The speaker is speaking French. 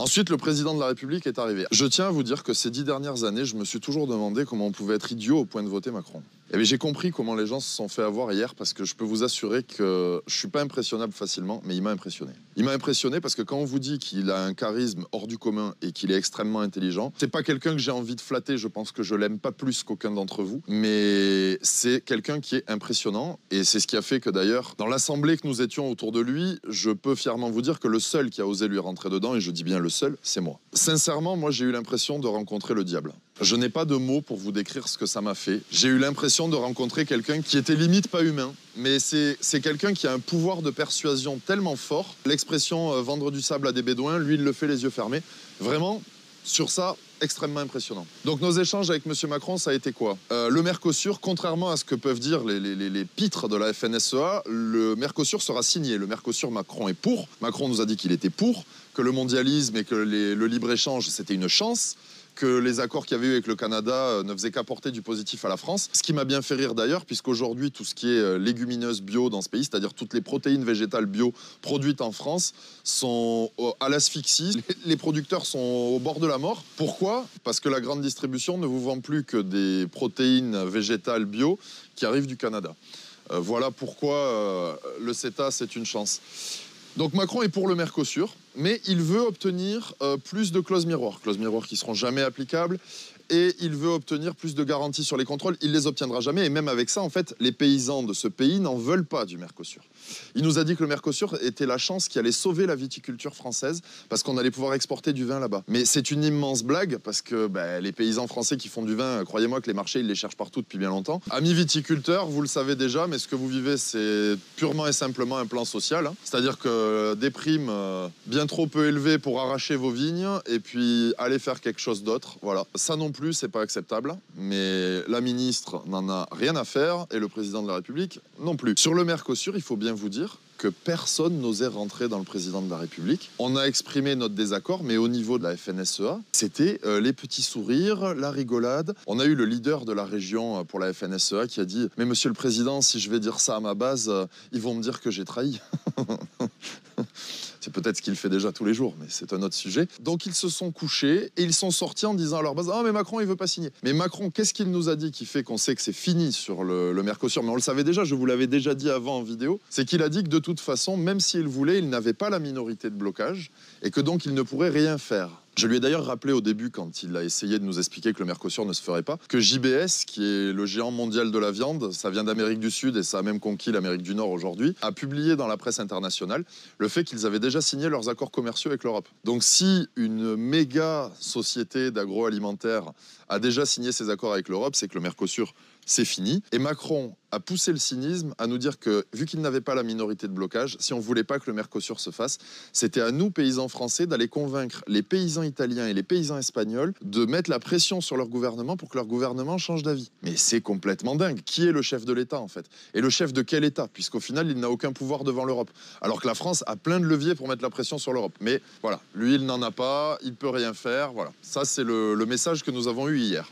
Ensuite, le président de la République est arrivé. Je tiens à vous dire que ces 10 dernières années, je me suis toujours demandé comment on pouvait être idiot au point de voter Macron. Et bien j'ai compris comment les gens se sont fait avoir hier, parce que je peux vous assurer que je suis pas impressionnable facilement, mais il m'a impressionné. Il m'a impressionné parce que quand on vous dit qu'il a un charisme hors du commun et qu'il est extrêmement intelligent, c'est pas quelqu'un que j'ai envie de flatter, je pense que je l'aime pas plus qu'aucun d'entre vous, mais c'est quelqu'un qui est impressionnant, et c'est ce qui a fait que d'ailleurs, dans l'assemblée que nous étions autour de lui, je peux fièrement vous dire que le seul qui a osé lui rentrer dedans, et je dis bien le seul, c'est moi. Sincèrement, moi j'ai eu l'impression de rencontrer le diable. Je n'ai pas de mots pour vous décrire ce que ça m'a fait. J'ai eu l'impression de rencontrer quelqu'un qui était limite pas humain, mais c'est quelqu'un qui a un pouvoir de persuasion tellement fort. L'expression vendre du sable à des bédouins, lui il le fait les yeux fermés. Vraiment, sur ça, extrêmement impressionnant. Donc nos échanges avec M. Macron, ça a été quoi? Le Mercosur, contrairement à ce que peuvent dire les pitres de la FNSEA, le Mercosur sera signé. Le Mercosur, Macron est pour. Macron nous a dit qu'il était pour, que le mondialisme et que le libre-échange, c'était une chance, que les accords qu'il y avait eu avec le Canada ne faisaient qu'apporter du positif à la France. Ce qui m'a bien fait rire d'ailleurs, puisqu'aujourd'hui, tout ce qui est légumineuse bio dans ce pays, c'est-à-dire toutes les protéines végétales bio produites en France, sont à l'asphyxie. Les producteurs sont au bord de la mort. Pourquoi? Parce que la grande distribution ne vous vend plus que des protéines végétales bio qui arrivent du Canada. Voilà pourquoi le CETA, c'est une chance. Donc Macron est pour le Mercosur, mais il veut obtenir plus de clauses miroirs qui seront jamais applicables, et il veut obtenir plus de garanties sur les contrôles. Il les obtiendra jamais, et même avec ça, en fait, les paysans de ce pays n'en veulent pas du Mercosur. Il nous a dit que le Mercosur était la chance qui allait sauver la viticulture française, parce qu'on allait pouvoir exporter du vin là-bas. Mais c'est une immense blague, parce que les paysans français qui font du vin, croyez-moi que les marchés, ils les cherchent partout depuis bien longtemps. Amis viticulteurs, vous le savez déjà, mais ce que vous vivez, c'est purement et simplement un plan social, hein. C'est-à-dire que des primes bien trop peu élevées pour arracher vos vignes, et puis aller faire quelque chose d'autre, voilà. Ça non plus, c'est pas acceptable, mais la ministre n'en a rien à faire, et le président de la République non plus. Sur le Mercosur, il faut bien vous dire que personne n'osait rentrer dans le président de la République. On a exprimé notre désaccord, mais au niveau de la FNSEA, c'était les petits sourires, la rigolade. On a eu le leader de la région pour la FNSEA qui a dit « Mais monsieur le président, si je vais dire ça à ma base, ils vont me dire que j'ai trahi. » C'est peut-être ce qu'il fait déjà tous les jours, mais c'est un autre sujet. Donc ils se sont couchés et ils sont sortis en disant à leur base « Ah mais Macron, il veut pas signer. » Mais Macron, qu'est-ce qu'il nous a dit qui fait qu'on sait que c'est fini sur le Mercosur? Mais on le savait déjà, je vous l'avais déjà dit avant en vidéo. C'est qu'il a dit que de toute façon, même s'il voulait, il n'avait pas la minorité de blocage et que donc il ne pourrait rien faire. Je lui ai d'ailleurs rappelé au début, quand il a essayé de nous expliquer que le Mercosur ne se ferait pas, que JBS, qui est le géant mondial de la viande, ça vient d'Amérique du Sud et ça a même conquis l'Amérique du Nord aujourd'hui, a publié dans la presse internationale le fait qu'ils avaient déjà signé leurs accords commerciaux avec l'Europe. Donc si une méga société d'agroalimentaire a déjà signé ses accords avec l'Europe, c'est que le Mercosur, c'est fini. Et Macron a poussé le cynisme à nous dire que, vu qu'il n'avait pas la minorité de blocage, si on ne voulait pas que le Mercosur se fasse, c'était à nous, paysans français, d'aller convaincre les paysans italiens et les paysans espagnols de mettre la pression sur leur gouvernement pour que leur gouvernement change d'avis. Mais c'est complètement dingue. Qui est le chef de l'État, en fait? Et le chef de quel État? Puisqu'au final, il n'a aucun pouvoir devant l'Europe. Alors que la France a plein de leviers pour mettre la pression sur l'Europe. Mais voilà, lui, il n'en a pas, il ne peut rien faire. Voilà. Ça, c'est le message que nous avons eu hier.